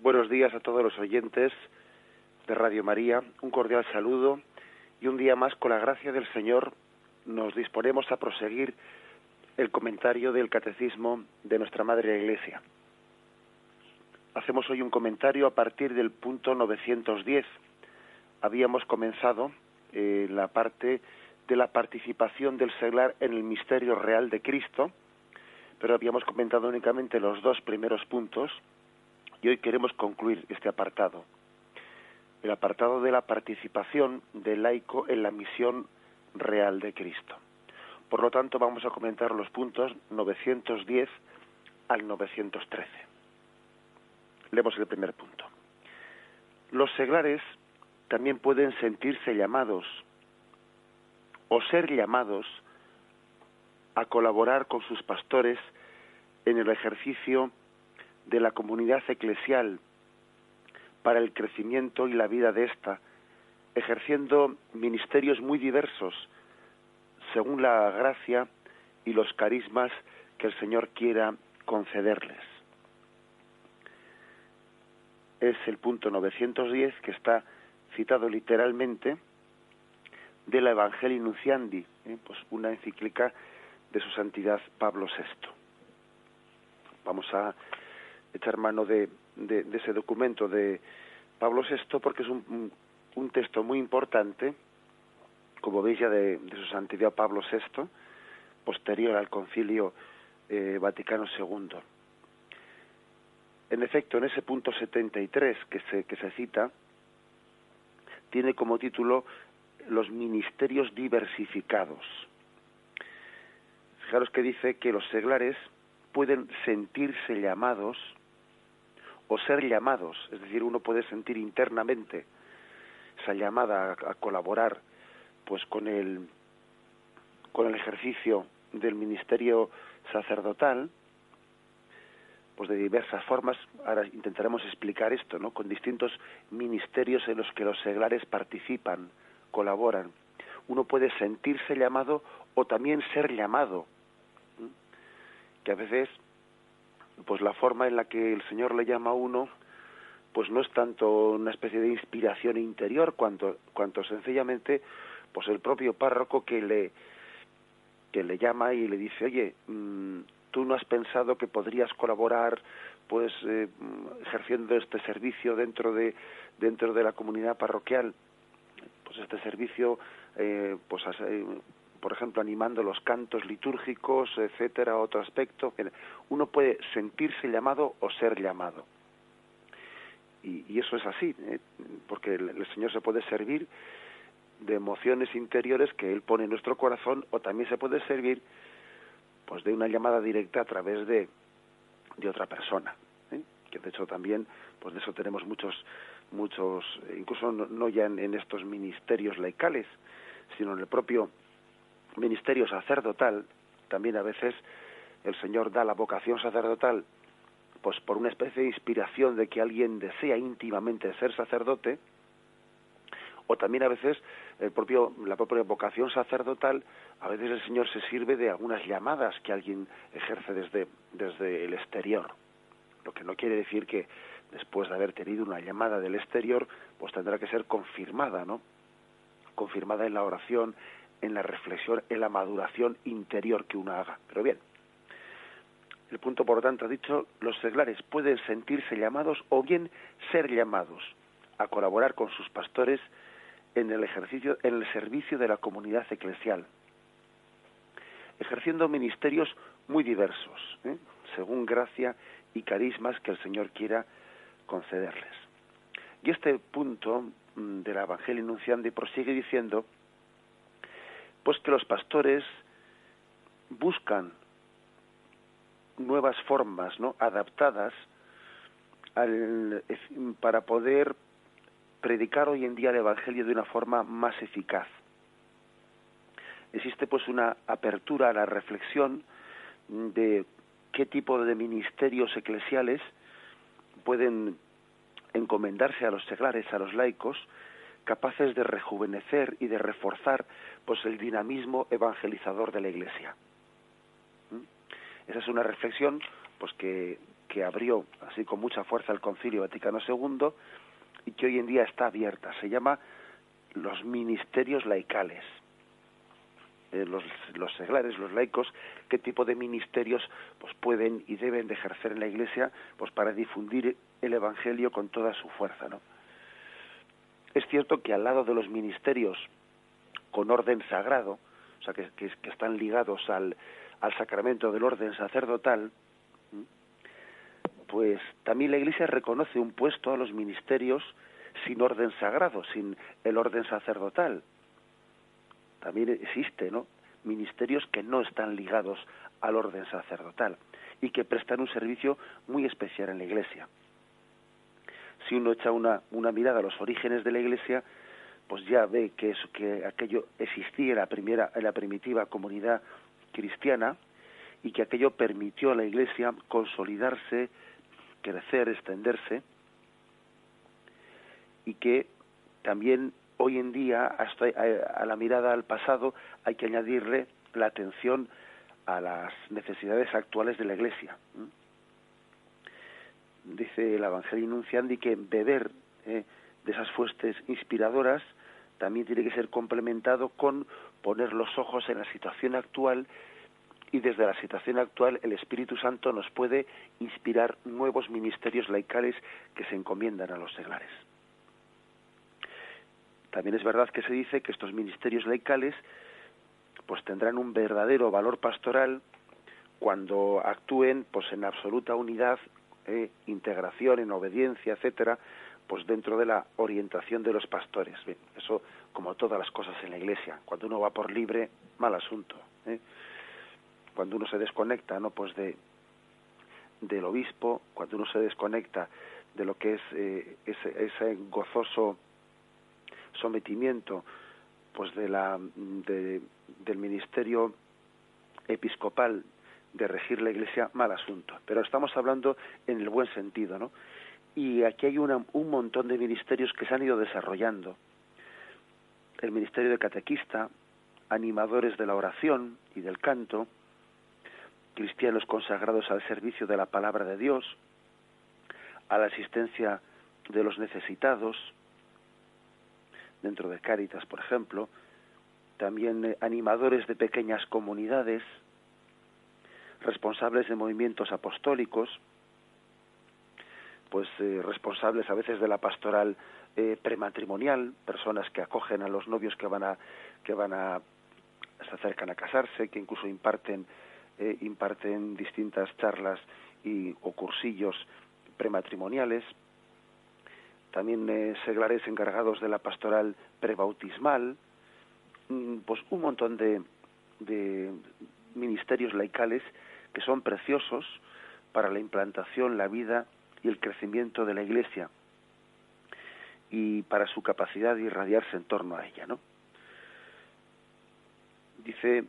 Buenos días a todos los oyentes de Radio María, un cordial saludo y un día más, con la gracia del Señor, nos disponemos a proseguir el comentario del Catecismo de nuestra Madre Iglesia. Hacemos hoy un comentario a partir del punto 910. Habíamos comenzado la parte de la participación del seglar en el misterio real de Cristo, pero habíamos comentado únicamente los dos primeros puntos y hoy queremos concluir este apartado. El apartado de la participación del laico en la misión real de Cristo. Por lo tanto, vamos a comentar los puntos 910 al 913. Leemos el primer punto. Los seglares también pueden sentirse llamados o ser llamados a colaborar con sus pastores en el ejercicio de la comunidad eclesial para el crecimiento y la vida de ésta, ejerciendo ministerios muy diversos según la gracia y los carismas que el Señor quiera concederles. Es el punto 910 que está citado literalmente de la Evangelii Nuntiandi, pues una encíclica de su santidad Pablo VI. Vamos a echar mano de ese documento de Pablo VI porque es un texto muy importante, como veis ya de su santidad Pablo VI, posterior al Concilio Vaticano II. En efecto, en ese punto 73 que se cita, tiene como título los ministerios diversificados. Fijaros que dice que los seglares pueden sentirse llamados o ser llamados, es decir, uno puede sentir internamente esa llamada a colaborar pues con el ejercicio del ministerio sacerdotal, pues de diversas formas. Ahora intentaremos explicar esto, ¿no? Con distintos ministerios en los que los seglares participan, colaboran. Uno puede sentirse llamado o también ser llamado, que a veces pues la forma en la que el Señor le llama a uno pues no es tanto una especie de inspiración interior cuanto sencillamente pues el propio párroco que le llama y le dice: oye, tú no has pensado que podrías colaborar pues ejerciendo este servicio dentro de la comunidad parroquial, pues este servicio por ejemplo animando los cantos litúrgicos, etcétera, otro aspecto. Uno puede sentirse llamado o ser llamado, y eso es así, porque el Señor se puede servir de emociones interiores que Él pone en nuestro corazón, o también se puede servir pues de una llamada directa a través de otra persona, que de hecho también pues de eso tenemos muchos incluso no ya en estos ministerios laicales, sino en el propio ministerio sacerdotal. También a veces el Señor da la vocación sacerdotal pues por una especie de inspiración de que alguien desea íntimamente ser sacerdote, o también a veces la propia vocación sacerdotal, a veces el Señor se sirve de algunas llamadas que alguien ejerce desde el exterior, lo que no quiere decir que después de haber tenido una llamada del exterior pues tendrá que ser confirmada, ¿no? Confirmada en la oración, en la reflexión, en la maduración interior que uno haga. Pero bien, el punto, por lo tanto, ha dicho: los seglares pueden sentirse llamados o bien ser llamados a colaborar con sus pastores en el servicio de la comunidad eclesial, ejerciendo ministerios muy diversos, según gracia y carismas que el Señor quiera concederles. Y este punto de la Evangelii Nuntiandi prosigue diciendo pues que los pastores buscan nuevas formas, ¿no?, adaptadas para poder predicar hoy en día el Evangelio de una forma más eficaz. Existe pues una apertura a la reflexión de qué tipo de ministerios eclesiales pueden encomendarse a los seglares, a los laicos, capaces de rejuvenecer y de reforzar pues el dinamismo evangelizador de la Iglesia. Esa es una reflexión pues que que abrió así con mucha fuerza el Concilio Vaticano II y que hoy en día está abierta. Se llama los ministerios laicales. Los seglares, los laicos, qué tipo de ministerios pues pueden y deben de ejercer en la Iglesia pues para difundir el Evangelio con toda su fuerza, ¿no? Es cierto que al lado de los ministerios con orden sagrado, o sea que están ligados al sacramento del orden sacerdotal, pues también la Iglesia reconoce un puesto a los ministerios sin orden sagrado, sin el orden sacerdotal. También existe, ¿no?, ministerios que no están ligados al orden sacerdotal y que prestan un servicio muy especial en la Iglesia. Si uno echa una mirada a los orígenes de la Iglesia, pues ya ve que aquello existía en la primitiva comunidad cristiana y que aquello permitió a la Iglesia consolidarse, crecer, extenderse, y que también hoy en día, hasta a la mirada al pasado, hay que añadirle la atención a las necesidades actuales de la Iglesia. Dice el Evangelio Nunciandi que beber de esas fuentes inspiradoras también tiene que ser complementado con poner los ojos en la situación actual, y desde la situación actual el Espíritu Santo nos puede inspirar nuevos ministerios laicales que se encomiendan a los seglares. También es verdad que se dice que estos ministerios laicales pues tendrán un verdadero valor pastoral cuando actúen pues en absoluta unidad, integración, en obediencia, etcétera, pues dentro de la orientación de los pastores. Bien, eso como todas las cosas en la Iglesia. Cuando uno va por libre, mal asunto. Cuando uno se desconecta, ¿no?, pues del obispo, cuando uno se desconecta de lo que es ese gozoso sometimiento pues del ministerio episcopal de regir la Iglesia, mal asunto. Pero estamos hablando en el buen sentido, ¿no? Y aquí hay un montón de ministerios que se han ido desarrollando. El ministerio de catequista, animadores de la oración y del canto, cristianos consagrados al servicio de la palabra de Dios, a la asistencia de los necesitados, dentro de Cáritas, por ejemplo, también animadores de pequeñas comunidades, responsables de movimientos apostólicos, pues responsables a veces de la pastoral prematrimonial, personas que acogen a los novios que se acercan a casarse, que incluso imparten distintas charlas o cursillos prematrimoniales. También seglares encargados de la pastoral prebautismal, pues un montón de ministerios laicales que son preciosos para la implantación, la vida y el crecimiento de la Iglesia y para su capacidad de irradiarse en torno a ella, ¿no? Dice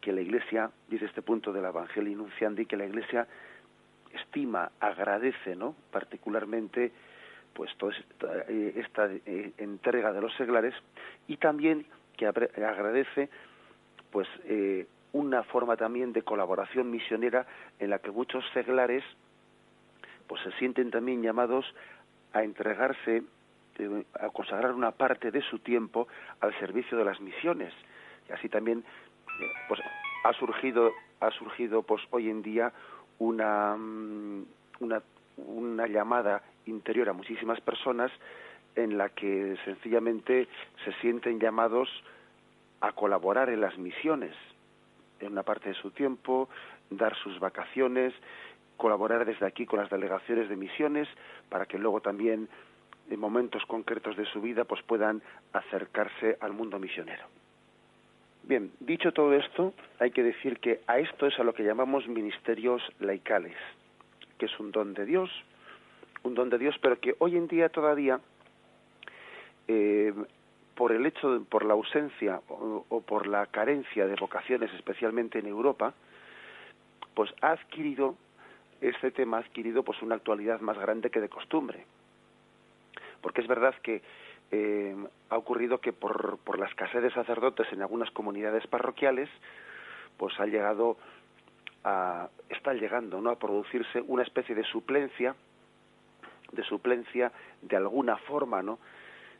que la Iglesia, dice este punto del Evangelii Nunciandi, que la Iglesia estima, agradece, ¿no?, particularmente pues toda esta entrega de los seglares, y también que agradece pues una forma también de colaboración misionera en la que muchos seglares pues se sienten también llamados a entregarse, a consagrar una parte de su tiempo al servicio de las misiones. Y así también pues ha surgido pues hoy en día una llamada interior a muchísimas personas en la que sencillamente se sienten llamados a colaborar en las misiones, en una parte de su tiempo, dar sus vacaciones, colaborar desde aquí con las delegaciones de misiones, para que luego también en momentos concretos de su vida pues puedan acercarse al mundo misionero. Bien, dicho todo esto, hay que decir que a esto es a lo que llamamos ministerios laicales, que es un don de Dios, pero que hoy en día todavía, por la ausencia o por la carencia de vocaciones, especialmente en Europa, pues este tema ha adquirido pues una actualidad más grande que de costumbre. Porque es verdad que ha ocurrido que por la escasez de sacerdotes en algunas comunidades parroquiales, pues ha llegado está llegando, ¿no?, a producirse una especie de suplencia de alguna forma, ¿no?,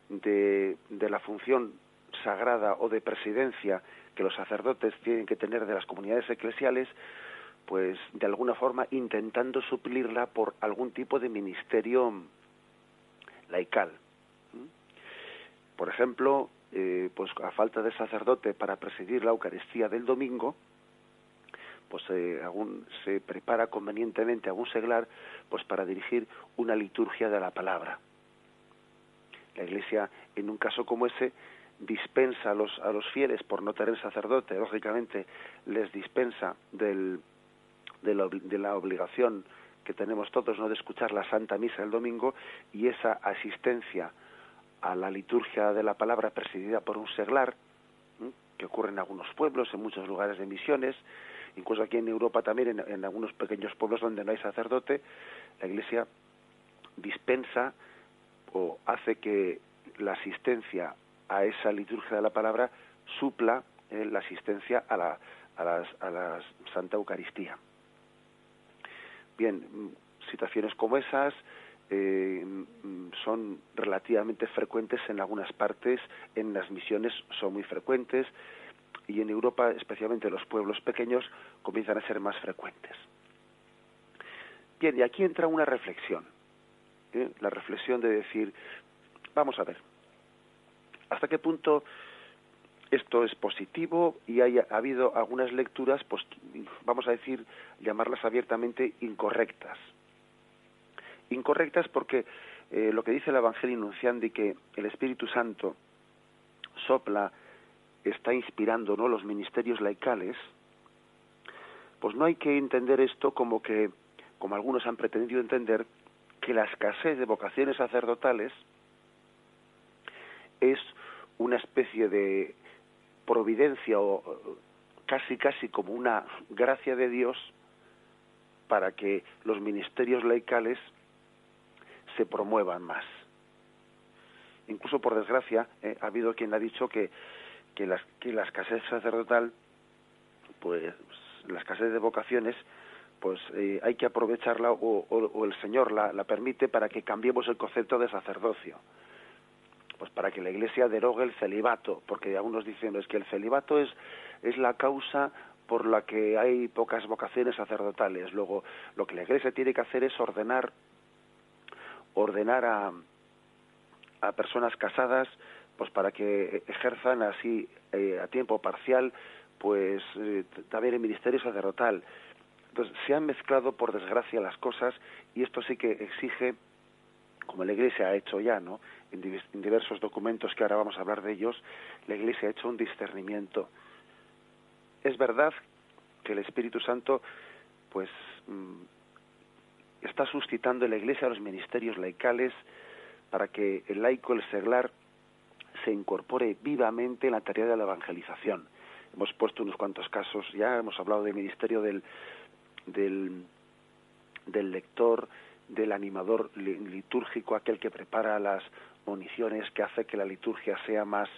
de la función sagrada o de presidencia que los sacerdotes tienen que tener de las comunidades eclesiales, pues de alguna forma intentando suplirla por algún tipo de ministerio laical. Por ejemplo, pues a falta de sacerdote para presidir la Eucaristía del domingo, pues se prepara convenientemente algún seglar pues para dirigir una liturgia de la palabra. La Iglesia, en un caso como ese, dispensa a los fieles por no tener sacerdote, lógicamente les dispensa de la obligación que tenemos todos, no, de escuchar la Santa Misa el domingo, y esa asistencia a la liturgia de la palabra presidida por un seglar, que ocurre en algunos pueblos, en muchos lugares de misiones, incluso aquí en Europa también, en algunos pequeños pueblos donde no hay sacerdote, la Iglesia dispensa o hace que la asistencia a esa liturgia de la palabra supla la asistencia a la Santa Eucaristía. Bien, situaciones como esas son relativamente frecuentes en algunas partes, en las misiones son muy frecuentes, y en Europa, especialmente en los pueblos pequeños, comienzan a ser más frecuentes. Bien, y aquí entra una reflexión, la reflexión de decir, vamos a ver, ¿hasta qué punto esto es positivo? Y ha habido algunas lecturas, pues vamos a decir, llamarlas abiertamente incorrectas. Incorrectas porque lo que dice el Evangelio Nunciandi, que el Espíritu Santo sopla, está inspirando, ¿no?, los ministerios laicales, pues no hay que entender esto como algunos han pretendido entender, que la escasez de vocaciones sacerdotales es una especie de providencia o casi como una gracia de Dios para que los ministerios laicales se promuevan más. Incluso, por desgracia, ha habido quien ha dicho que la escasez sacerdotal, pues la escasez de vocaciones, pues hay que aprovecharla o el Señor la permite para que cambiemos el concepto de sacerdocio, pues para que la Iglesia derogue el celibato, porque algunos dicen es que el celibato es la causa por la que hay pocas vocaciones sacerdotales. Luego lo que la Iglesia tiene que hacer es ordenar a personas casadas, pues para que ejerzan así a tiempo parcial, pues también el ministerio sacerdotal. Entonces se han mezclado, por desgracia, las cosas, y esto sí que exige, como la Iglesia ha hecho ya, ¿no?, en diversos documentos que ahora vamos a hablar de ellos, la Iglesia ha hecho un discernimiento. Es verdad que el Espíritu Santo, pues está suscitando en la Iglesia los ministerios laicales para que el laico, el seglar, se incorpore vivamente en la tarea de la evangelización. Hemos puesto unos cuantos casos, ya hemos hablado del ministerio del lector, del animador litúrgico, aquel que prepara las moniciones, que hace que la liturgia sea más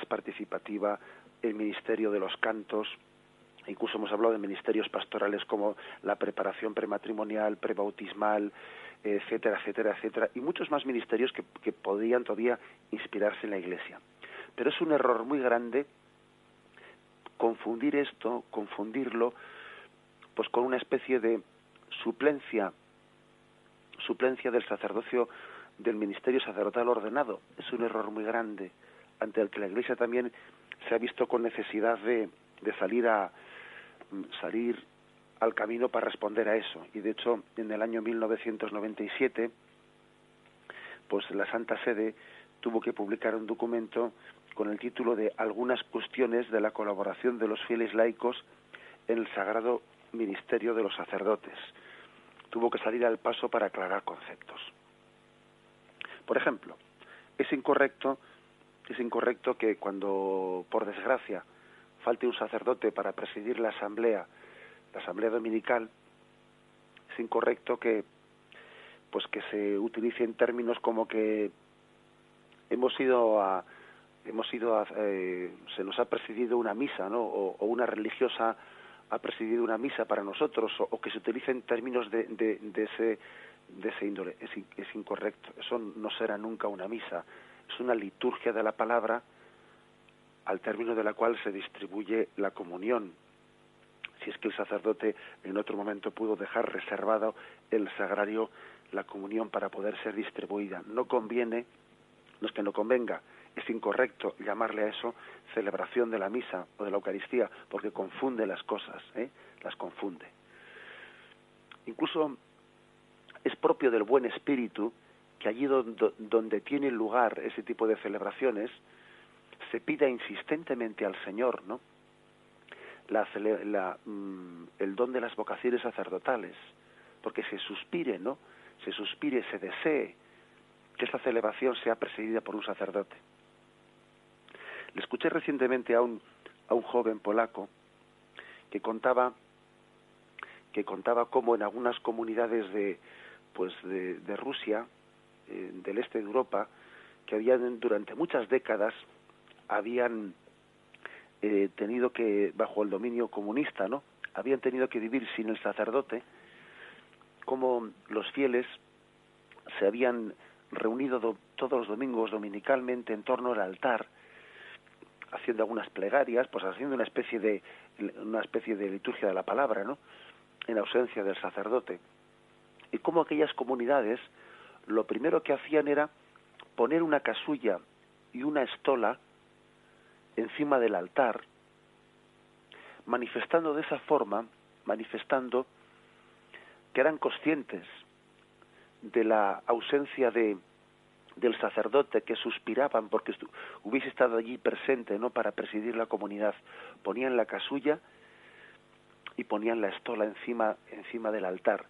participativa, el ministerio de los cantos. Incluso hemos hablado de ministerios pastorales como la preparación prematrimonial, prebautismal, etcétera, etcétera, etcétera, y muchos más ministerios que podrían todavía inspirarse en la Iglesia. Pero es un error muy grande confundirlo pues con una especie de suplencia del sacerdocio, del ministerio sacerdotal ordenado. Es un error muy grande, ante el que la Iglesia también se ha visto con necesidad de salir al camino para responder a eso. Y de hecho, en el año 1997, pues la Santa Sede tuvo que publicar un documento con el título de Algunas cuestiones de la colaboración de los fieles laicos en el sagrado ministerio de los sacerdotes. Tuvo que salir al paso para aclarar conceptos. Por ejemplo, es incorrecto que cuando, por desgracia, falte un sacerdote para presidir la asamblea dominical, es incorrecto que se utilicen términos como que se nos ha presidido una misa, ¿no?, o una religiosa ha presidido una misa para nosotros o que se utilicen términos de ese índole. Es incorrecto. Eso no será nunca una misa. Es una liturgia de la palabra al término de la cual se distribuye la comunión. Si es que el sacerdote en otro momento pudo dejar reservado el sagrario, la comunión, para poder ser distribuida. No conviene, no es que no convenga, es incorrecto llamarle a eso celebración de la misa o de la Eucaristía, porque confunde las cosas, las confunde. Incluso es propio del buen espíritu que allí donde tiene lugar ese tipo de celebraciones se pida insistentemente al Señor, ¿no?, el don de las vocaciones sacerdotales, porque se suspire, ¿no?, se desee que esta celebración sea presidida por un sacerdote. Le escuché recientemente a un joven polaco que contaba cómo en algunas comunidades de Rusia, del este de Europa, que habían durante muchas décadas habían tenido que, bajo el dominio comunista, ¿no?, habían tenido que vivir sin el sacerdote, como los fieles se habían reunido todos los domingos dominicalmente en torno al altar, haciendo algunas plegarias, pues haciendo una especie de liturgia de la palabra, ¿no?, en ausencia del sacerdote. Y como aquellas comunidades lo primero que hacían era poner una casulla y una estola encima del altar, manifestando de esa forma, que eran conscientes de la ausencia del sacerdote, que suspiraban porque hubiese estado allí presente, ¿no?, para presidir la comunidad. Ponían la casulla y ponían la estola encima del altar.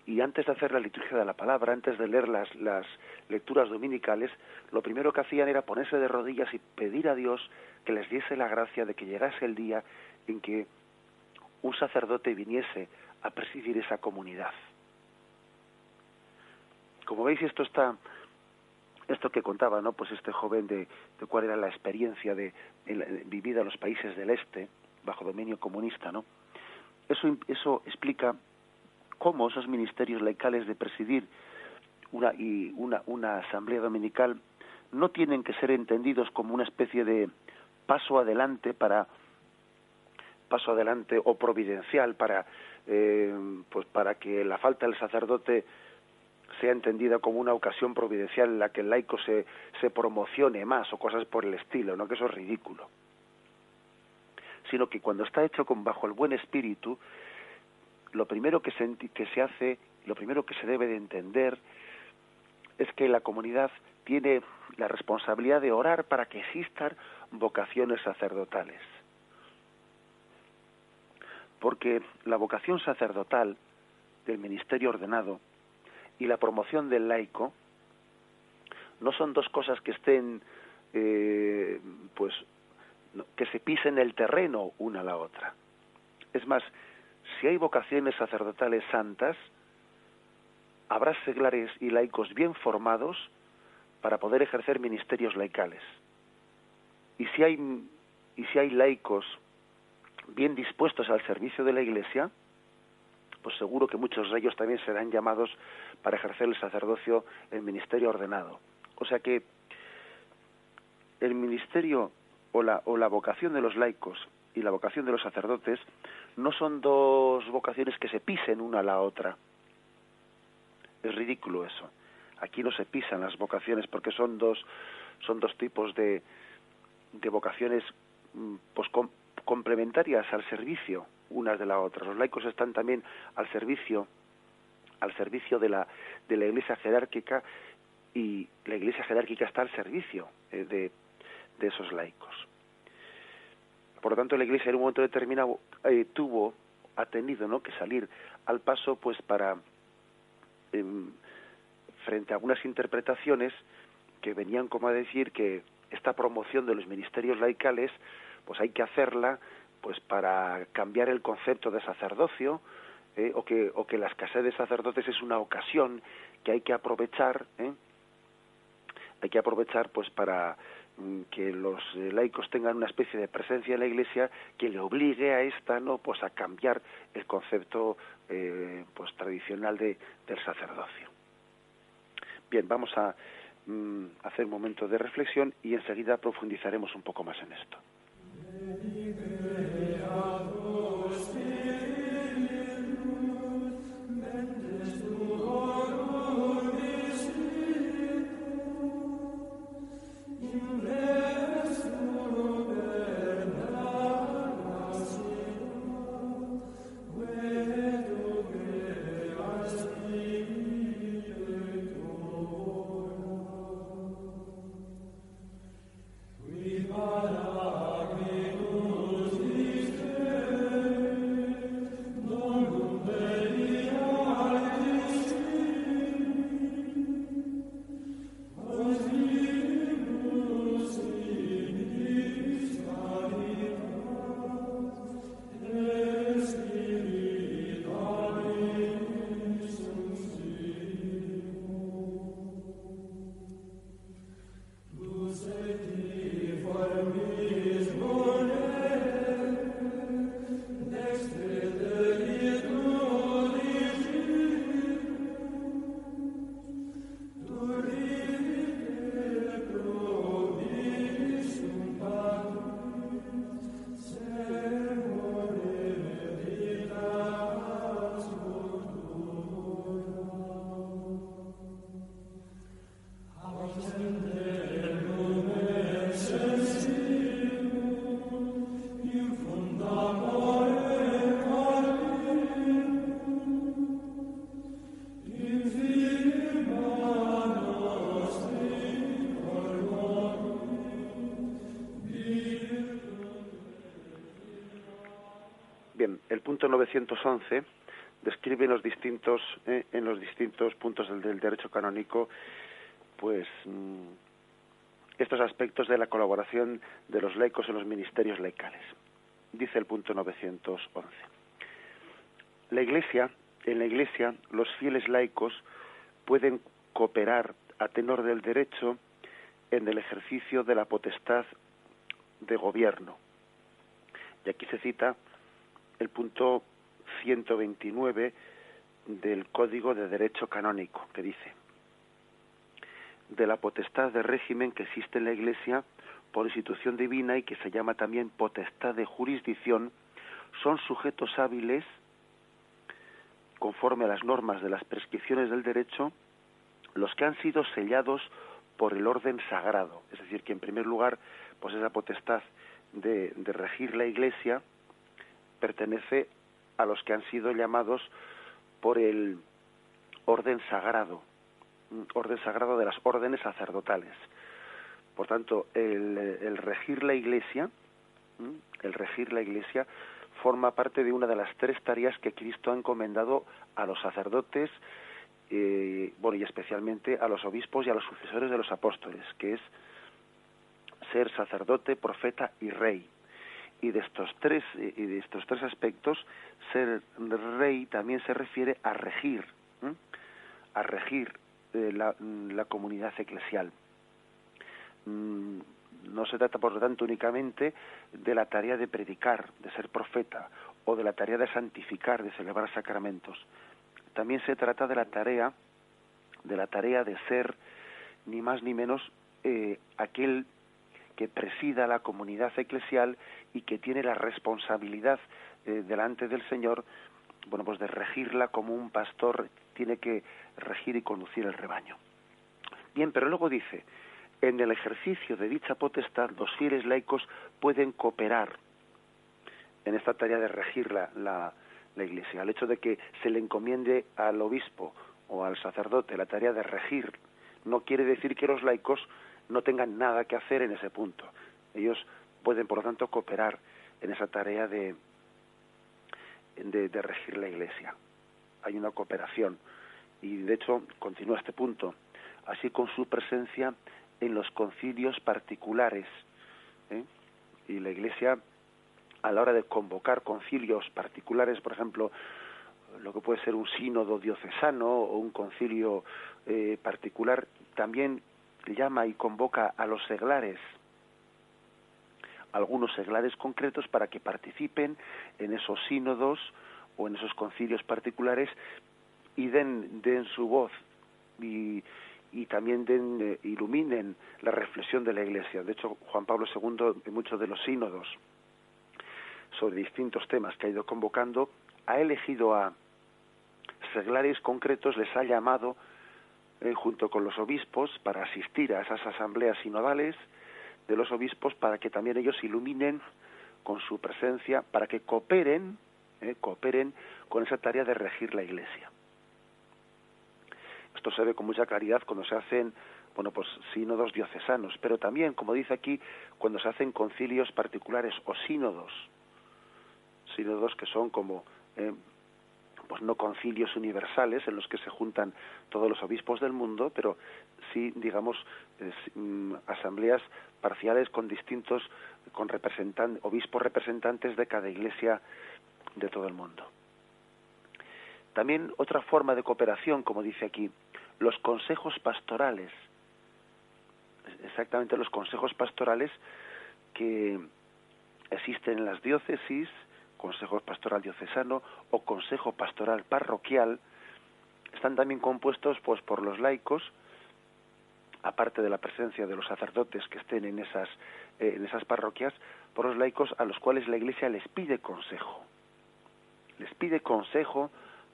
Y antes de hacer la liturgia de la palabra, antes de leer las lecturas dominicales, lo primero que hacían era ponerse de rodillas y pedir a Dios que les diese la gracia de que llegase el día en que un sacerdote viniese a presidir esa comunidad. Como veis, esto que contaba, ¿no?, pues este joven de cuál era la experiencia vivida en los países del este bajo dominio comunista, ¿no? Eso explica cómo esos ministerios laicales de presidir una asamblea dominical no tienen que ser entendidos como una especie de paso adelante o providencial para que la falta del sacerdote sea entendida como una ocasión providencial en la que el laico se promocione más o cosas por el estilo, ¿no?, que eso es ridículo. Sino que cuando está hecho bajo el buen espíritu, lo primero que se hace, lo primero que se debe de entender es que la comunidad tiene la responsabilidad de orar para que existan vocaciones sacerdotales. Porque la vocación sacerdotal del ministerio ordenado y la promoción del laico no son dos cosas que estén, que se pisen el terreno una a la otra. Es más, si hay vocaciones sacerdotales santas, habrá seglares y laicos bien formados para poder ejercer ministerios laicales. Y si hay laicos bien dispuestos al servicio de la Iglesia, pues seguro que muchos de ellos también serán llamados para ejercer el sacerdocio, el ministerio ordenado. O sea que el ministerio o la vocación de los laicos y la vocación de los sacerdotes no son dos vocaciones que se pisen una a la otra. Es ridículo eso. Aquí no se pisan las vocaciones porque son dos tipos de vocaciones pues complementarias al servicio unas de la otra. Los laicos están también al servicio de la Iglesia jerárquica, y la Iglesia jerárquica está al servicio de esos laicos. Por lo tanto, la Iglesia en un momento determinado ha tenido, ¿no?, que salir al paso, pues para frente a algunas interpretaciones que venían como a decir que esta promoción de los ministerios laicales pues hay que hacerla pues para cambiar el concepto de sacerdocio, o que la escasez de sacerdotes es una ocasión que hay que aprovechar pues para que los laicos tengan una especie de presencia en la Iglesia que le obligue a esta, ¿no?, pues a cambiar el concepto pues tradicional del sacerdocio. Bien, vamos a hacer un momento de reflexión y enseguida profundizaremos un poco más en esto. Bien, el punto 911 describe en los distintos puntos del derecho canónico, pues estos aspectos de la colaboración de los laicos en los ministerios laicales. Dice el punto 911. En la Iglesia, los fieles laicos pueden cooperar a tenor del derecho en el ejercicio de la potestad de gobierno. Y aquí se cita el punto 129 del Código de Derecho Canónico, que dice: de la potestad de régimen que existe en la Iglesia por institución divina y que se llama también potestad de jurisdicción, son sujetos hábiles, conforme a las normas de las prescripciones del derecho, los que han sido sellados por el orden sagrado. Es decir, que en primer lugar, pues esa potestad de regir la Iglesia pertenece a los que han sido llamados por el orden sagrado de las órdenes sacerdotales. Por tanto, el regir la Iglesia forma parte de una de las tres tareas que Cristo ha encomendado a los sacerdotes, y especialmente a los obispos y a los sucesores de los apóstoles, que es ser sacerdote, profeta y rey. Y de estos tres aspectos, ser rey también se refiere a regir la comunidad eclesial. No se trata, por lo tanto, únicamente de la tarea de predicar, de ser profeta, o de la tarea de santificar, de celebrar sacramentos. También se trata de la tarea de ser ni más ni menos aquel que presida la comunidad eclesial y que tiene la responsabilidad delante del Señor, pues de regirla como un pastor tiene que regir y conducir el rebaño. Bien, pero luego dice: en el ejercicio de dicha potestad, los fieles laicos pueden cooperar en esta tarea de regir la Iglesia. El hecho de que se le encomiende al obispo o al sacerdote la tarea de regir no quiere decir que los laicos no tengan nada que hacer en ese punto. Ellos pueden, por lo tanto, cooperar en esa tarea de regir la Iglesia. Hay una cooperación. Y, de hecho, continúa este punto, así con su presencia en los concilios particulares. Y la Iglesia, a la hora de convocar concilios particulares, por ejemplo, lo que puede ser un sínodo diocesano o un concilio particular, también llama y convoca a los seglares, algunos seglares concretos para que participen en esos sínodos o en esos concilios particulares y den su voz y también iluminen la reflexión de la Iglesia. De hecho, Juan Pablo II, en muchos de los sínodos sobre distintos temas que ha ido convocando, ha elegido a seglares concretos, les ha llamado junto con los obispos para asistir a esas asambleas sinodales de los obispos, para que también ellos iluminen con su presencia, para que cooperen con esa tarea de regir la Iglesia. Esto se ve con mucha claridad cuando se hacen, sínodos diocesanos, pero también, como dice aquí, cuando se hacen concilios particulares o sínodos que son como no concilios universales en los que se juntan todos los obispos del mundo, pero sí, digamos, asambleas parciales con distintos, obispos representantes de cada iglesia de todo el mundo. También otra forma de cooperación, como dice aquí, los consejos pastorales. Exactamente, los consejos pastorales que existen en las diócesis, consejo pastoral diocesano o consejo pastoral parroquial, están también compuestos por los laicos, aparte de la presencia de los sacerdotes que estén en esas parroquias, por los laicos a los cuales la Iglesia les pide consejo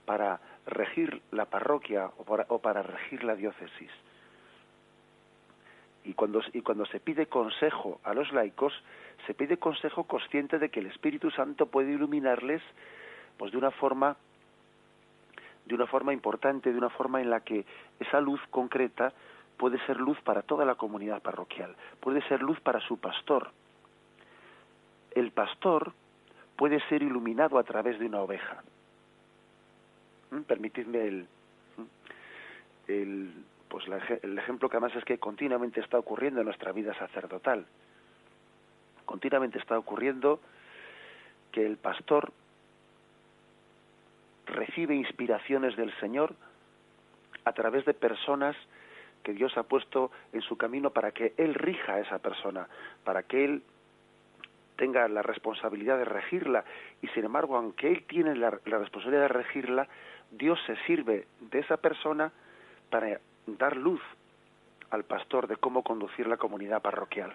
para regir la parroquia o para regir la diócesis. Y cuando se pide consejo a los laicos, se pide consejo consciente de que el Espíritu Santo puede iluminarles de una forma importante, de una forma en la que esa luz concreta puede ser luz para toda la comunidad parroquial, puede ser luz para su pastor. El pastor puede ser iluminado a través de una oveja. Permitidme el ejemplo que además es que continuamente está ocurriendo en nuestra vida sacerdotal. Continuamente está ocurriendo que el pastor recibe inspiraciones del Señor a través de personas que Dios ha puesto en su camino para que Él rija a esa persona, para que Él tenga la responsabilidad de regirla, y sin embargo, aunque Él tiene la responsabilidad de regirla, Dios se sirve de esa persona para dar luz al pastor de cómo conducir la comunidad parroquial.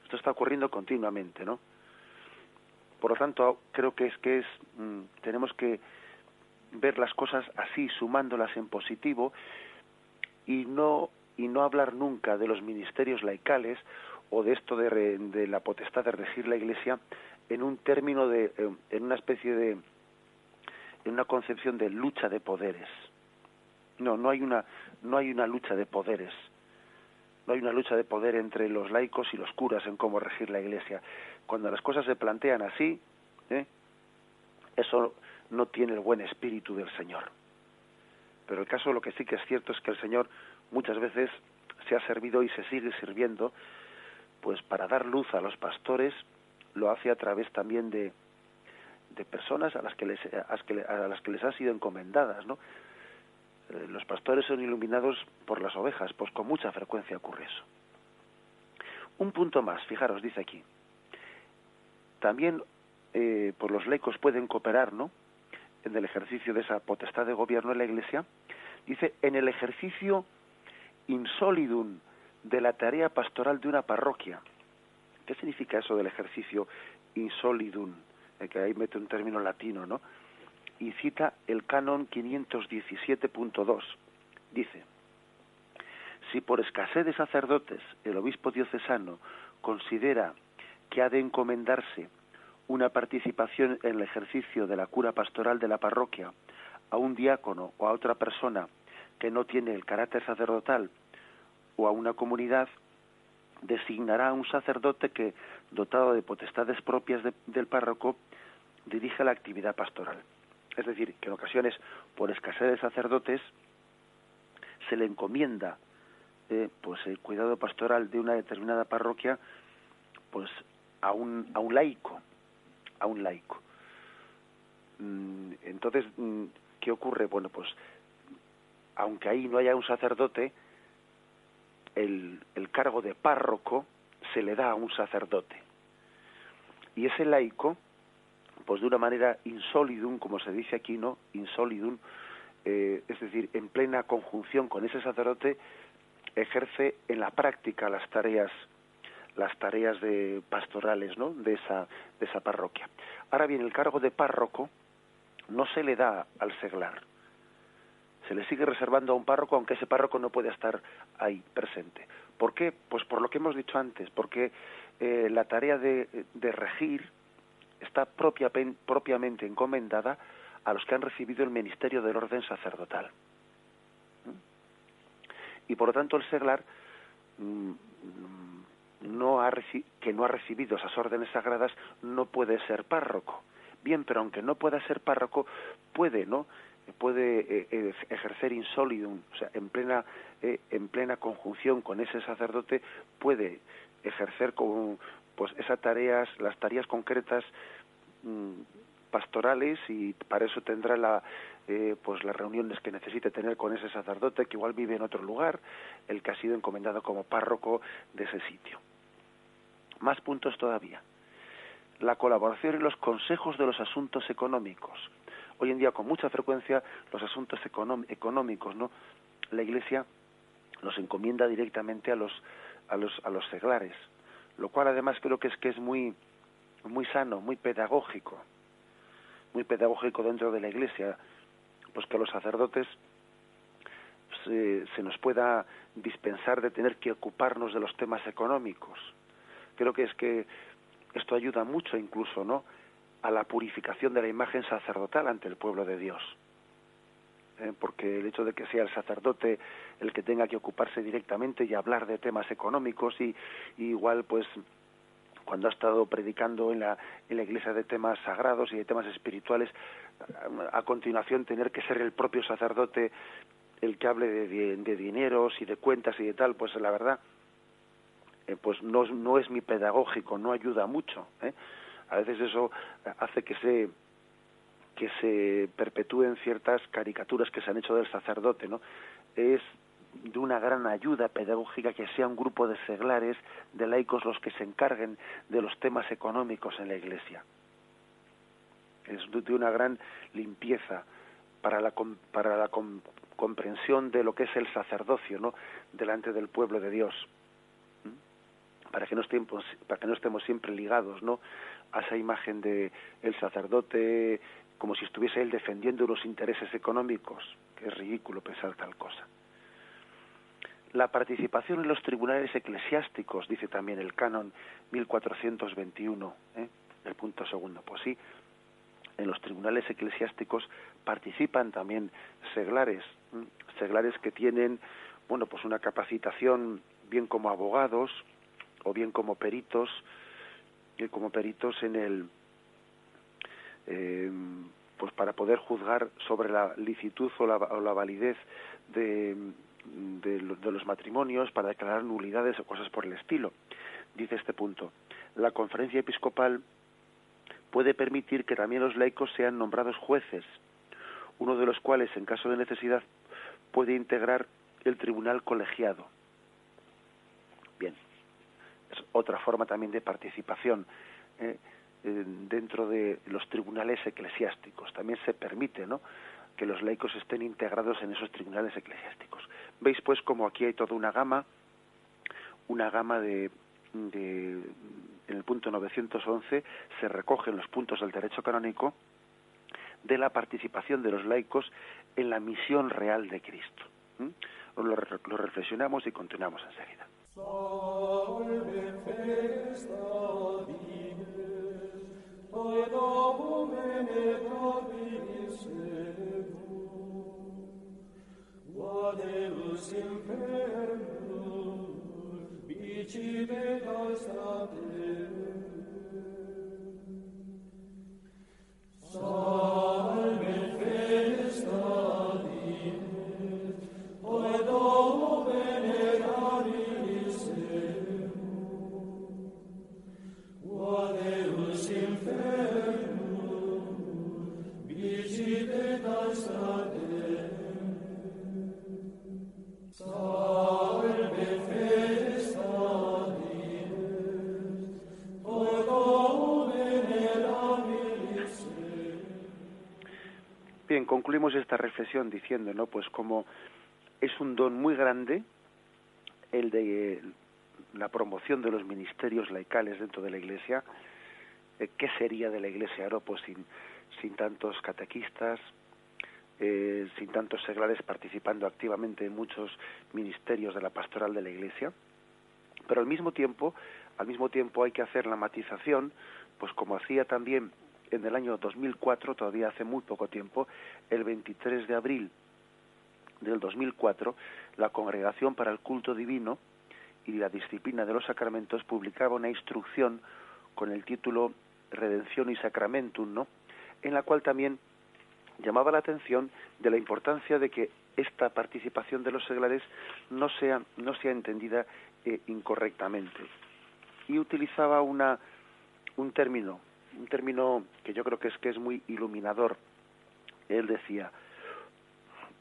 Esto está ocurriendo continuamente, ¿no? Por lo tanto, creo que tenemos que ver las cosas así, sumándolas en positivo, y no hablar nunca de los ministerios laicales o de esto de la potestad de regir la Iglesia en un término en una especie de, en una concepción de lucha de poderes. No hay una lucha de poderes. No hay una lucha de poder entre los laicos y los curas en cómo regir la Iglesia. Cuando las cosas se plantean así, eso no tiene el buen espíritu del Señor. Pero el caso, lo que sí que es cierto es que el Señor muchas veces se ha servido y se sigue sirviendo, pues para dar luz a los pastores, lo hace a través también de personas a las que les ha sido encomendadas, ¿no? Los pastores son iluminados por las ovejas, pues con mucha frecuencia ocurre eso. Un punto más, fijaros, dice aquí. También pues los laicos pueden cooperar, ¿no?, en el ejercicio de esa potestad de gobierno en la Iglesia. Dice, en el ejercicio insolidum de la tarea pastoral de una parroquia. ¿Qué significa eso del ejercicio insolidum? Que ahí mete un término latino, ¿no? Y cita el canon 517.2. Dice, si por escasez de sacerdotes el obispo diocesano considera que ha de encomendarse una participación en el ejercicio de la cura pastoral de la parroquia a un diácono o a otra persona que no tiene el carácter sacerdotal, o a una comunidad, designará a un sacerdote que, dotado de potestades propias del párroco, dirige la actividad pastoral. Es decir, que en ocasiones, por escasez de sacerdotes, se le encomienda pues el cuidado pastoral de una determinada parroquia, pues a un laico. Entonces, ¿qué ocurre? Bueno, pues aunque ahí no haya un sacerdote, el cargo de párroco se le da a un sacerdote. Y ese laico, pues de una manera insolidum, como se dice aquí, ¿no? Insolidum, es decir, en plena conjunción con ese sacerdote, ejerce en la práctica las tareas de pastorales, ¿no? de esa parroquia. Ahora bien, el cargo de párroco no se le da al seglar. Se le sigue reservando a un párroco, aunque ese párroco no pueda estar ahí presente. ¿Por qué? Pues por lo que hemos dicho antes, porque la tarea de regir está propiamente encomendada a los que han recibido el ministerio del orden sacerdotal. Y por lo tanto el seglar que no ha recibido esas órdenes sagradas no puede ser párroco. Bien, pero aunque no pueda ser párroco, puede ejercer insolidum, o sea, en plena conjunción con ese sacerdote, puede ejercer pues las tareas concretas pastorales, y para eso tendrá las reuniones que necesite tener con ese sacerdote, que igual vive en otro lugar, el que ha sido encomendado como párroco de ese sitio. Más puntos todavía. La colaboración en los consejos de los asuntos económicos. Hoy en día, con mucha frecuencia, los asuntos económicos, ¿no? La Iglesia los encomienda directamente a los seglares, lo cual además creo que es muy sano, muy pedagógico dentro de la Iglesia, pues que a los sacerdotes se nos pueda dispensar de tener que ocuparnos de los temas económicos. Creo que esto ayuda mucho incluso, ¿no?, a la purificación de la imagen sacerdotal ante el pueblo de Dios. Porque el hecho de que sea el sacerdote el que tenga que ocuparse directamente y hablar de temas económicos, y igual pues cuando ha estado predicando en la iglesia de temas sagrados y de temas espirituales, a continuación tener que ser el propio sacerdote el que hable de dineros y de cuentas y de tal, pues la verdad pues no es muy pedagógico, no ayuda mucho. A veces eso hace que se perpetúen ciertas caricaturas que se han hecho del sacerdote, ¿no? Es de una gran ayuda pedagógica que sea un grupo de seglares, de laicos, los que se encarguen de los temas económicos en la Iglesia. Es de una gran limpieza para la comprensión de lo que es el sacerdocio, ¿no?, delante del pueblo de Dios. Para que no estemos siempre ligados, ¿no?, a esa imagen de el sacerdote como si estuviese él defendiendo unos intereses económicos, que es ridículo pensar tal cosa. La participación en los tribunales eclesiásticos, dice también el canon 1421, el punto segundo. Pues sí, en los tribunales eclesiásticos participan también seglares que tienen, pues una capacitación bien como abogados o bien como peritos en el pues para poder juzgar sobre la licitud o la validez de los matrimonios, para declarar nulidades o cosas por el estilo. Dice este punto: la conferencia episcopal puede permitir que también los laicos sean nombrados jueces, uno de los cuales, en caso de necesidad, puede integrar el tribunal colegiado. Bien, es otra forma también de participación dentro de los tribunales eclesiásticos. También se permite, ¿no?, que los laicos estén integrados en esos tribunales eclesiásticos. Veis pues como aquí hay toda una gama de en el punto 911 se recogen los puntos del derecho canónico de la participación de los laicos en la misión real de Cristo. Lo reflexionamos y continuamos enseguida. concluimos esta reflexión diciendo, ¿no? Pues como es un don muy grande el de la promoción de los ministerios laicales dentro de la Iglesia. ¿Qué sería de la Iglesia, no? Pues sin tantos catequistas, sin tantos seglares participando activamente en muchos ministerios de la pastoral de la Iglesia. Pero al mismo tiempo hay que hacer la matización, pues como hacía también en el año 2004, todavía hace muy poco tiempo, el 23 de abril del 2004, la Congregación para el Culto Divino y la Disciplina de los Sacramentos publicaba una instrucción con el título Redención y Sacramentum, ¿no? En la cual también llamaba la atención de la importancia de que esta participación de los seglares no sea entendida incorrectamente. Y utilizaba un término que yo creo que es muy iluminador. Él decía: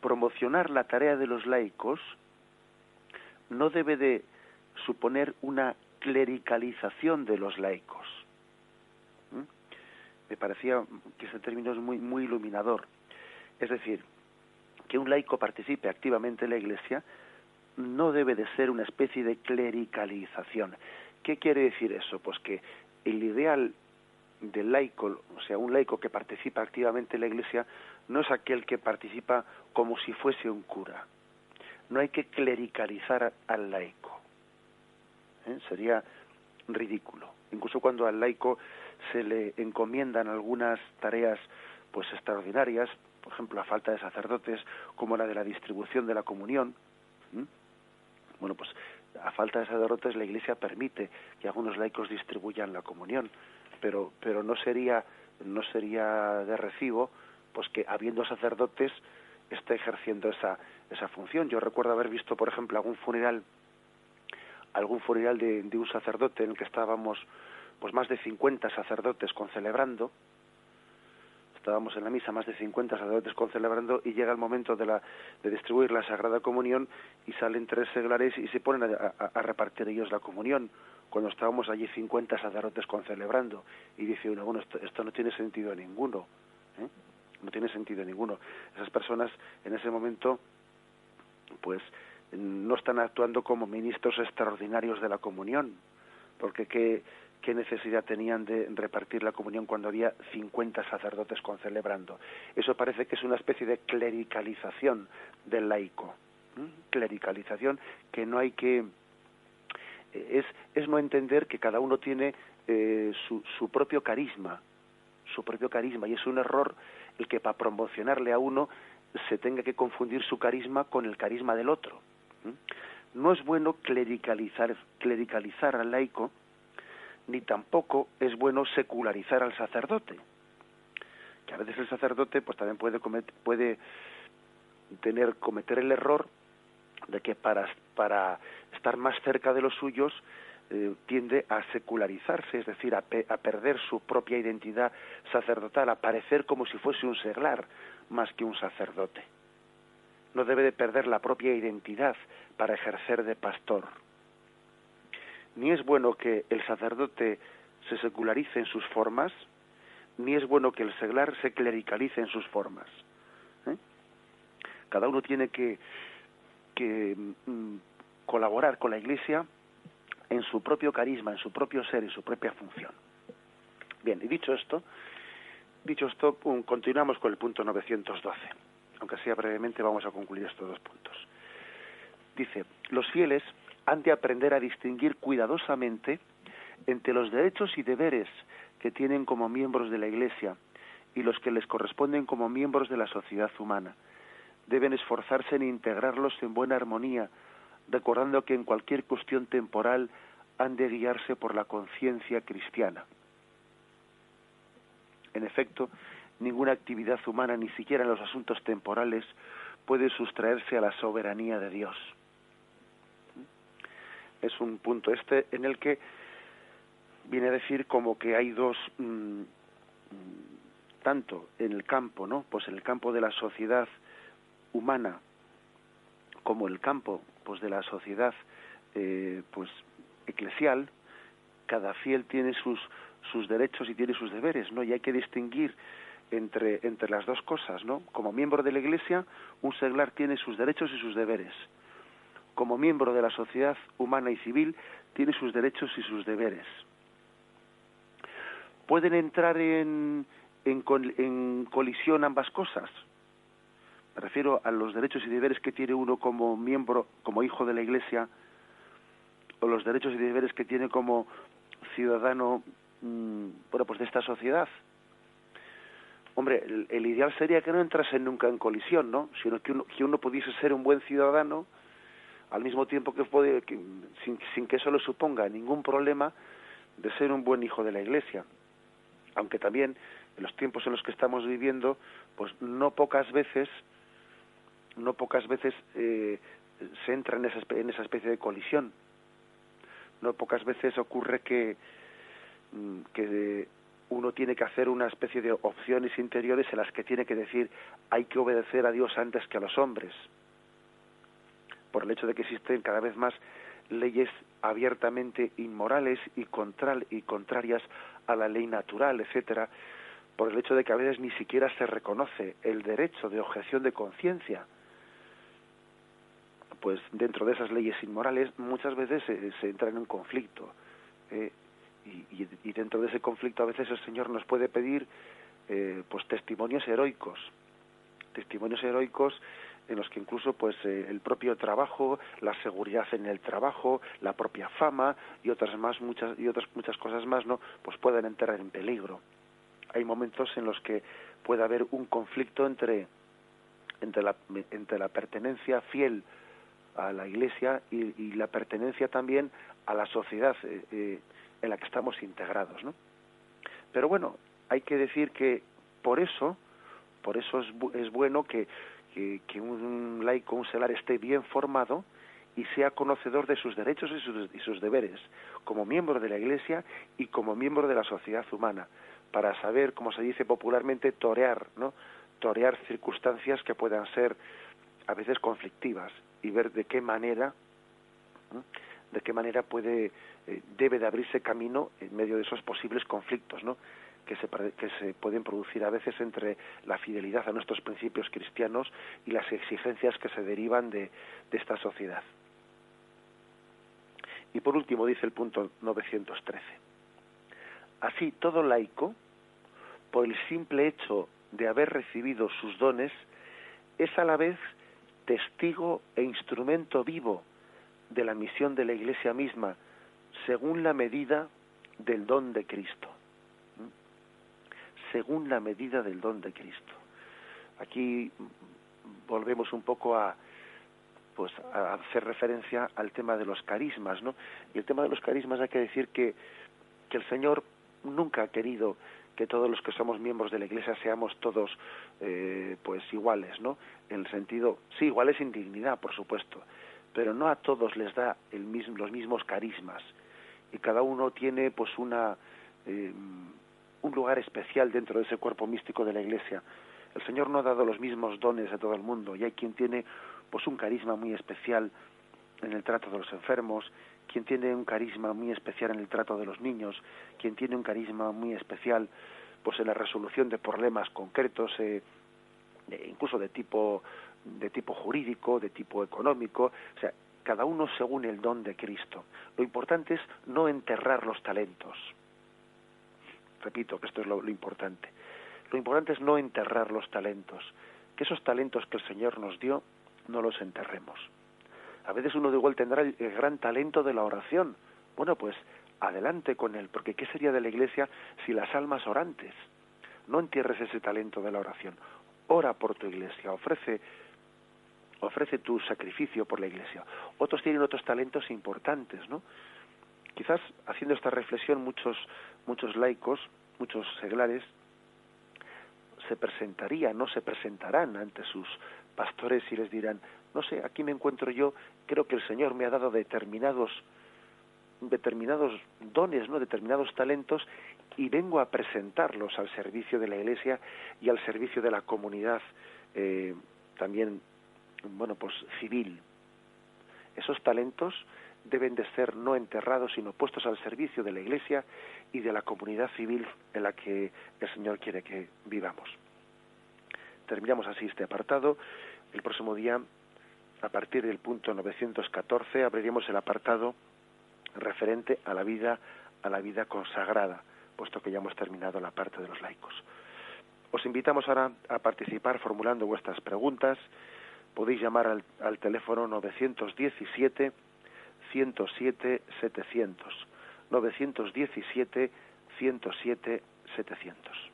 promocionar la tarea de los laicos no debe de suponer una clericalización de los laicos. Me parecía que ese término es muy, muy iluminador. Es decir, que un laico participe activamente en la Iglesia no debe de ser una especie de clericalización. ¿Qué quiere decir eso? Pues que el ideal del laico, o sea, un laico que participa activamente en la Iglesia, no es aquel que participa como si fuese un cura. No hay que clericalizar al laico. Sería ridículo. Incluso cuando al laico se le encomiendan algunas tareas pues extraordinarias, por ejemplo, a falta de sacerdotes, como la de la distribución de la comunión. Bueno, pues a falta de sacerdotes la Iglesia permite que algunos laicos distribuyan la comunión, pero no sería de recibo pues que habiendo sacerdotes esté ejerciendo esa función. Yo recuerdo haber visto, por ejemplo, algún funeral de un sacerdote en el que estábamos pues más de 50 sacerdotes concelebrando. Estábamos en la misa más de 50 sacerdotes concelebrando y llega el momento de distribuir la Sagrada Comunión y salen 3 seglares y se ponen a repartir ellos la comunión, cuando estábamos allí 50 sacerdotes concelebrando. Y dice uno, bueno, esto no tiene sentido ninguno, no tiene sentido ninguno. Esas personas en ese momento pues no están actuando como ministros extraordinarios de la comunión, porque ¿qué necesidad tenían de repartir la comunión cuando había 50 sacerdotes concelebrando? Eso parece que es una especie de clericalización del laico. Clericalización que no hay que... Es no entender que cada uno tiene su propio carisma, y es un error el que para promocionarle a uno se tenga que confundir su carisma con el carisma del otro. No es bueno clericalizar al laico, ni tampoco es bueno secularizar al sacerdote, que a veces el sacerdote pues también puede cometer el error de que para estar más cerca de los suyos tiende a secularizarse, es decir, a perder su propia identidad sacerdotal, a parecer como si fuese un seglar más que un sacerdote. No debe de perder la propia identidad para ejercer de pastor. Ni es bueno que el sacerdote se secularice en sus formas, ni es bueno que el seglar se clericalice en sus formas. Cada uno tiene que colaborar con la Iglesia en su propio carisma, en su propio ser, en su propia función. Bien, y dicho esto, continuamos con el punto 912. Aunque sea brevemente, vamos a concluir estos 2 puntos. Dice, los fieles han de aprender a distinguir cuidadosamente entre los derechos y deberes que tienen como miembros de la Iglesia y los que les corresponden como miembros de la sociedad humana. Deben esforzarse en integrarlos en buena armonía, recordando que en cualquier cuestión temporal han de guiarse por la conciencia cristiana. En efecto, ninguna actividad humana, ni siquiera en los asuntos temporales, puede sustraerse a la soberanía de Dios. Es un punto en el que viene a decir como que hay dos, tanto en el campo, ¿no? Pues en el campo de la sociedad humana, como el campo, pues de la sociedad, pues eclesial, cada fiel tiene sus derechos y tiene sus deberes, ¿no? Y hay que distinguir entre las dos cosas, ¿no? Como miembro de la Iglesia, un seglar tiene sus derechos y sus deberes. Como miembro de la sociedad humana y civil, tiene sus derechos y sus deberes. ¿Pueden entrar en colisión ambas cosas? Me refiero a los derechos y deberes que tiene uno como miembro, como hijo de la Iglesia, o los derechos y deberes que tiene como ciudadano, pues de esta sociedad. Hombre, el ideal sería que no entrasen nunca en colisión, ¿no? Sino que uno pudiese ser un buen ciudadano al mismo tiempo sin que eso le suponga ningún problema de ser un buen hijo de la Iglesia. Aunque también en los tiempos en los que estamos viviendo, pues no pocas veces se entra en esa especie de colisión. No pocas veces ocurre que uno tiene que hacer una especie de opciones interiores en las que tiene que decir hay que obedecer a Dios antes que a los hombres, por el hecho de que existen cada vez más leyes abiertamente inmorales y contrarias a la ley natural, etcétera, por el hecho de que a veces ni siquiera se reconoce el derecho de objeción de conciencia. Pues dentro de esas leyes inmorales muchas veces se entra en un conflicto, y dentro de ese conflicto a veces el Señor nos puede pedir pues testimonios heroicos en los que incluso pues el propio trabajo, la seguridad en el trabajo, la propia fama y otras muchas cosas más, ¿no? Pues pueden entrar en peligro. Hay momentos en los que puede haber un conflicto entre la pertenencia fiel a la Iglesia y la pertenencia también a la sociedad en la que estamos integrados, ¿no? Pero bueno, hay que decir que por eso es bueno que un laico, un seglar esté bien formado y sea conocedor de sus derechos y sus deberes como miembro de la Iglesia y como miembro de la sociedad humana, para saber, como se dice popularmente, torear circunstancias que puedan ser a veces conflictivas y ver de qué manera debe de abrirse camino en medio de esos posibles conflictos, ¿no? que se pueden producir a veces entre la fidelidad a nuestros principios cristianos y las exigencias que se derivan de esta sociedad. Y por último dice el punto 913. Así, todo laico, por el simple hecho de haber recibido sus dones, es a la vez testigo e instrumento vivo de la misión de la Iglesia misma, según la medida del don de Cristo. Según la medida del don de Cristo. Aquí volvemos un poco a hacer referencia al tema de los carismas, ¿no? Y el tema de los carismas hay que decir que el Señor nunca ha querido que todos los que somos miembros de la Iglesia seamos todos pues iguales, ¿no? En el sentido, sí, iguales en dignidad, por supuesto, pero no a todos les da los mismos carismas, y cada uno tiene pues un lugar especial dentro de ese cuerpo místico de la Iglesia. El Señor no ha dado los mismos dones a todo el mundo, y hay quien tiene pues un carisma muy especial en el trato de los enfermos, quien tiene un carisma muy especial en el trato de los niños, quien tiene un carisma muy especial pues en la resolución de problemas concretos, incluso de tipo jurídico, de tipo económico, o sea, cada uno según el don de Cristo. Lo importante es no enterrar los talentos. Repito que esto es lo importante. Lo importante es no enterrar los talentos, que esos talentos que el Señor nos dio no los enterremos. A veces uno de igual tendrá el gran talento de la oración. Bueno, pues adelante con él, porque ¿qué sería de la Iglesia si las almas orantes? No entierres ese talento de la oración. Ora por tu Iglesia, ofrece tu sacrificio por la Iglesia. Otros tienen otros talentos importantes, ¿no? Quizás haciendo esta reflexión muchos laicos, muchos seglares, se presentarán ante sus pastores y les dirán: no sé, aquí me encuentro yo, creo que el Señor me ha dado determinados dones, ¿no? Determinados talentos, y vengo a presentarlos al servicio de la Iglesia y al servicio de la comunidad también, bueno, pues civil. Esos talentos deben de ser no enterrados, sino puestos al servicio de la Iglesia y de la comunidad civil en la que el Señor quiere que vivamos. Terminamos así este apartado. El próximo día, a partir del punto 914, abriremos el apartado referente a la vida consagrada, puesto que ya hemos terminado la parte de los laicos. Os invitamos ahora a participar formulando vuestras preguntas. Podéis llamar al teléfono 917 107 700, 917 107 700.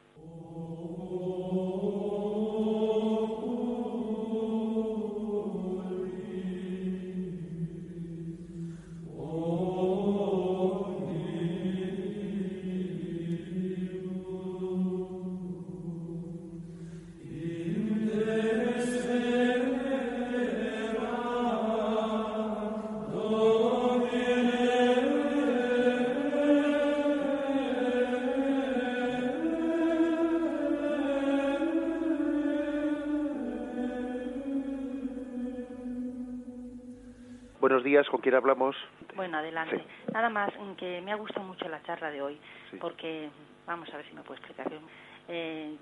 Buenos días, ¿con quién hablamos? Bueno, adelante. Sí. Nada más, que me ha gustado mucho la charla de hoy, sí. Porque, vamos a ver si me puedo explicar.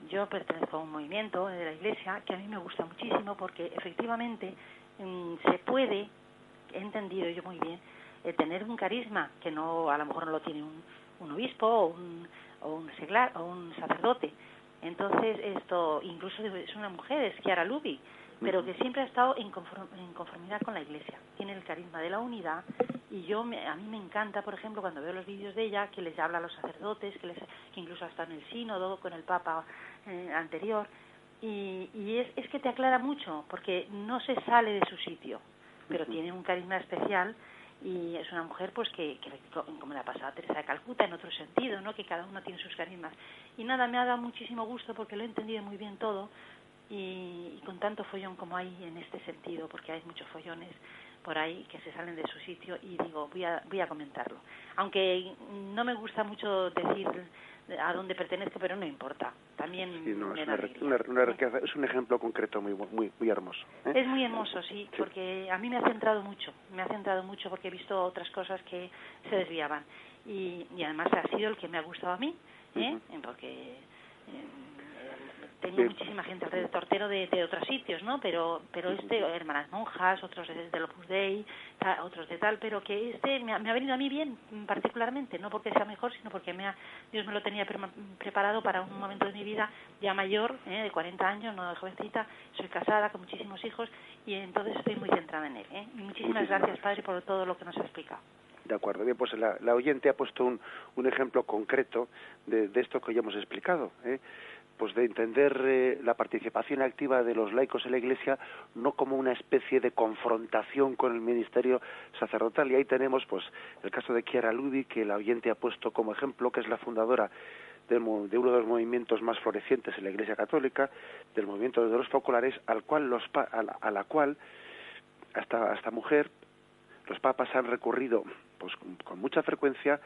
Yo pertenezco a un movimiento de la Iglesia que a mí me gusta muchísimo porque efectivamente se puede, he entendido yo muy bien, tener un carisma que no, a lo mejor no lo tiene un obispo o un seglar o un sacerdote. Entonces esto, incluso es una mujer, es Chiara Lubi, pero que siempre ha estado en conformidad con la Iglesia. Tiene el carisma de la unidad y a mí me encanta, por ejemplo, cuando veo los vídeos de ella, que les habla a los sacerdotes, que incluso hasta en el sínodo, con el Papa anterior, y es que te aclara mucho, porque no se sale de su sitio, pero tiene un carisma especial y es una mujer pues que como la pasada Teresa de Calcuta, en otro sentido, ¿no? Que cada uno tiene sus carismas. Y nada, me ha dado muchísimo gusto porque lo he entendido muy bien todo. Y con tanto follón como hay en este sentido, porque hay muchos follones por ahí que se salen de su sitio, y digo, voy a comentarlo. Aunque no me gusta mucho decir a dónde pertenezco, pero no importa. También sí, no, me es da riqueza, es un ejemplo concreto muy hermoso. Es muy hermoso, sí, porque a mí me ha centrado mucho porque he visto otras cosas que se desviaban. Y además ha sido el que me ha gustado a mí, porque... tengo muchísima gente alrededor tortero de otros sitios, ¿no? Pero hermanas monjas, otros del Opus Dei, otros de tal, pero que me ha venido a mí bien particularmente, no porque sea mejor, sino porque Dios me lo tenía preparado para un momento de mi vida ya mayor, de 40 años, no de jovencita, soy casada con muchísimos hijos y entonces estoy muy centrada en él. Y muchísimas gracias, Padre, por todo lo que nos ha explicado. De acuerdo, bien, pues la oyente ha puesto un ejemplo concreto de esto que ya hemos explicado, pues de entender la participación activa de los laicos en la Iglesia no como una especie de confrontación con el ministerio sacerdotal. Y ahí tenemos pues el caso de Chiara Lubi, que la oyente ha puesto como ejemplo, que es la fundadora de uno de los movimientos más florecientes en la Iglesia Católica, del movimiento de los focolares, a la cual a esta mujer los papas han recurrido pues con mucha frecuencia,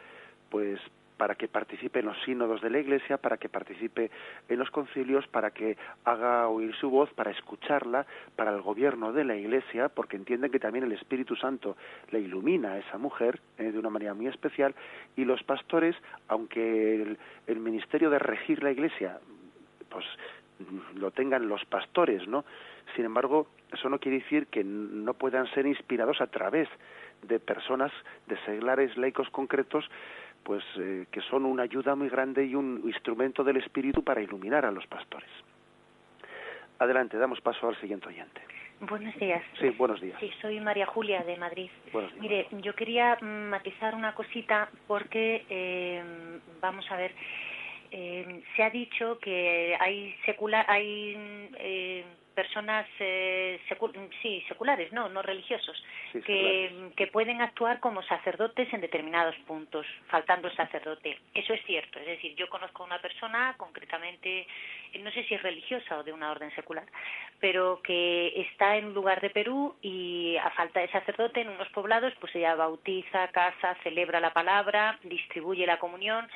pues para que participe en los sínodos de la Iglesia, para que participe en los concilios, para que haga oír su voz, para escucharla, para el gobierno de la Iglesia, porque entienden que también el Espíritu Santo le ilumina a esa mujer de una manera muy especial, y los pastores, aunque el ministerio de regir la Iglesia, pues lo tengan los pastores, ¿no? Sin embargo, eso no quiere decir que no puedan ser inspirados a través de personas, de seglares laicos concretos, pues que son una ayuda muy grande y un instrumento del Espíritu para iluminar a los pastores. Adelante, damos paso al siguiente oyente. Buenos días. Sí, buenos días. Sí, soy María Julia de Madrid. Buenos días. Mire, yo quería matizar una cosita porque, vamos a ver, se ha dicho que hay personas seculares, no religiosos, sí, que pueden actuar como sacerdotes en determinados puntos, faltando el sacerdote. Eso es cierto, es decir, yo conozco a una persona, concretamente, no sé si es religiosa o de una orden secular, pero que está en un lugar de Perú y a falta de sacerdote en unos poblados, pues ella bautiza, casa, celebra la palabra, distribuye la comunión.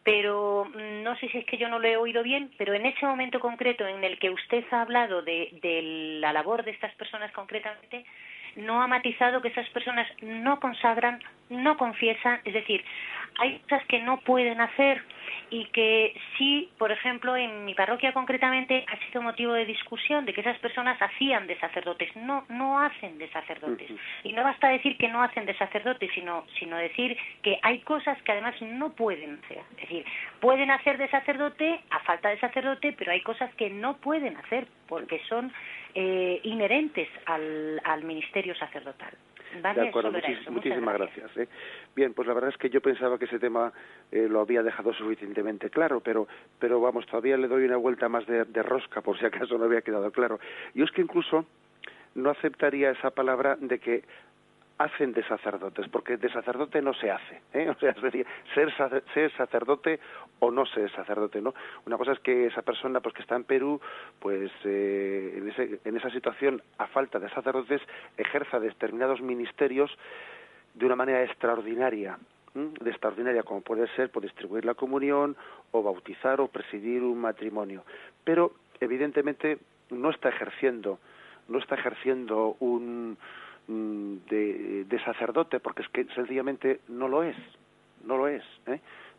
Pero no sé si es que yo no lo he oído bien, pero en ese momento concreto en el que usted ha hablado de la labor de estas personas concretamente, no ha matizado que esas personas no consagran, no confiesan, es decir, hay cosas que no pueden hacer y que sí, por ejemplo, en mi parroquia concretamente ha sido motivo de discusión de que esas personas hacían de sacerdotes, no hacen de sacerdotes. Y no basta decir que no hacen de sacerdotes, sino decir que hay cosas que además no pueden hacer. Es decir, pueden hacer de sacerdote a falta de sacerdote, pero hay cosas que no pueden hacer porque son inherentes al ministerio sacerdotal. ¿Vale? De acuerdo, muchísimas gracias. Bien, pues la verdad es que yo pensaba que ese tema lo había dejado suficientemente claro, pero vamos, todavía le doy una vuelta más de rosca por si acaso no había quedado claro. Yo es que incluso no aceptaría esa palabra de que hacen de sacerdotes, porque de sacerdote no se hace, o sea, sería ser sacerdote o no ser sacerdote, ¿no? Una cosa es que esa persona pues que está en Perú, pues en esa situación, a falta de sacerdotes, ejerza determinados ministerios de una manera extraordinaria, como puede ser por distribuir la comunión, o bautizar, o presidir un matrimonio, pero evidentemente no está ejerciendo un de sacerdote, porque es que sencillamente no lo es.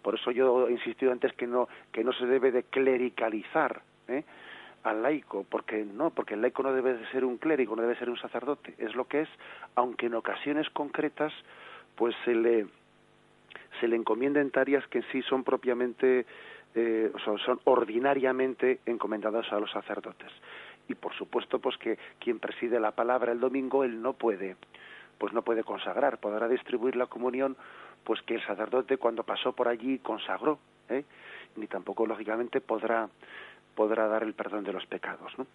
Por eso yo he insistido antes que no se debe de clericalizar al laico, porque el laico no debe de ser un clérigo, no debe ser un sacerdote, es lo que es, aunque en ocasiones concretas pues se le encomienden tareas que en sí son propiamente son ordinariamente encomendadas a los sacerdotes. Y por supuesto pues que quien preside la palabra el domingo, él no puede consagrar, podrá distribuir la comunión pues que el sacerdote cuando pasó por allí consagró, ni tampoco lógicamente podrá dar el perdón de los pecados, ¿no?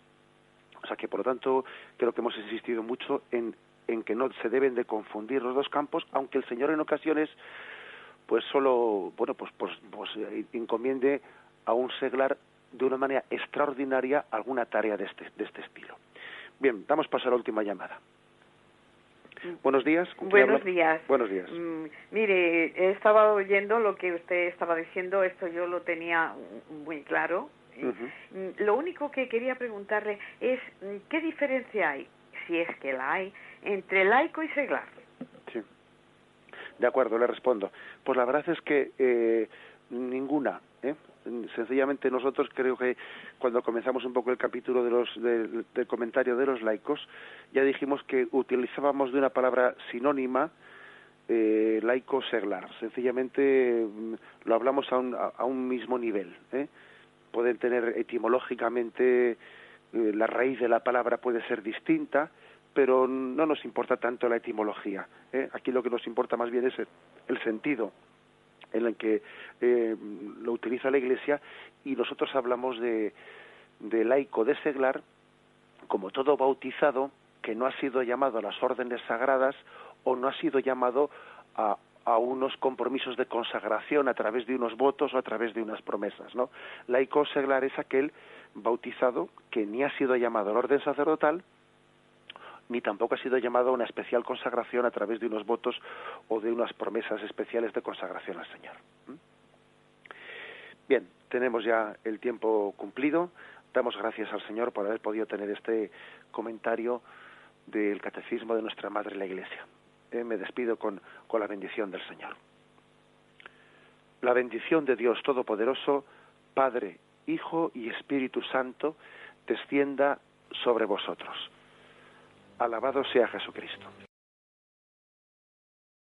O sea que por lo tanto creo que hemos insistido mucho en que no se deben de confundir los dos campos, aunque el Señor en ocasiones pues solo encomiende a un seglar de una manera extraordinaria alguna tarea de este estilo. Bien, damos paso a la última llamada. Buenos días. Buenos días. Buenos días. Mire, he estado oyendo lo que usted estaba diciendo, esto yo lo tenía muy claro. Lo único que quería preguntarle es ¿qué diferencia hay, si es que la hay, entre laico y seglar? Sí. De acuerdo, le respondo. Pues la verdad es que ninguna. Sencillamente nosotros creo que cuando comenzamos un poco el capítulo del comentario de los laicos, ya dijimos que utilizábamos de una palabra sinónima, laico seglar. Sencillamente lo hablamos a un mismo nivel. Pueden tener etimológicamente, la raíz de la palabra puede ser distinta, pero no nos importa tanto la etimología. Aquí lo que nos importa más bien es el sentido en el que lo utiliza la Iglesia, y nosotros hablamos de laico, de seglar, como todo bautizado que no ha sido llamado a las órdenes sagradas o no ha sido llamado a unos compromisos de consagración a través de unos votos o a través de unas promesas, ¿no? Laico seglar es aquel bautizado que ni ha sido llamado al orden sacerdotal, ni tampoco ha sido llamado a una especial consagración a través de unos votos o de unas promesas especiales de consagración al Señor. Bien, tenemos ya el tiempo cumplido. Damos gracias al Señor por haber podido tener este comentario del Catecismo de nuestra Madre la Iglesia. Me despido con la bendición del Señor. La bendición de Dios Todopoderoso, Padre, Hijo y Espíritu Santo, descienda sobre vosotros. Alabado sea Jesucristo.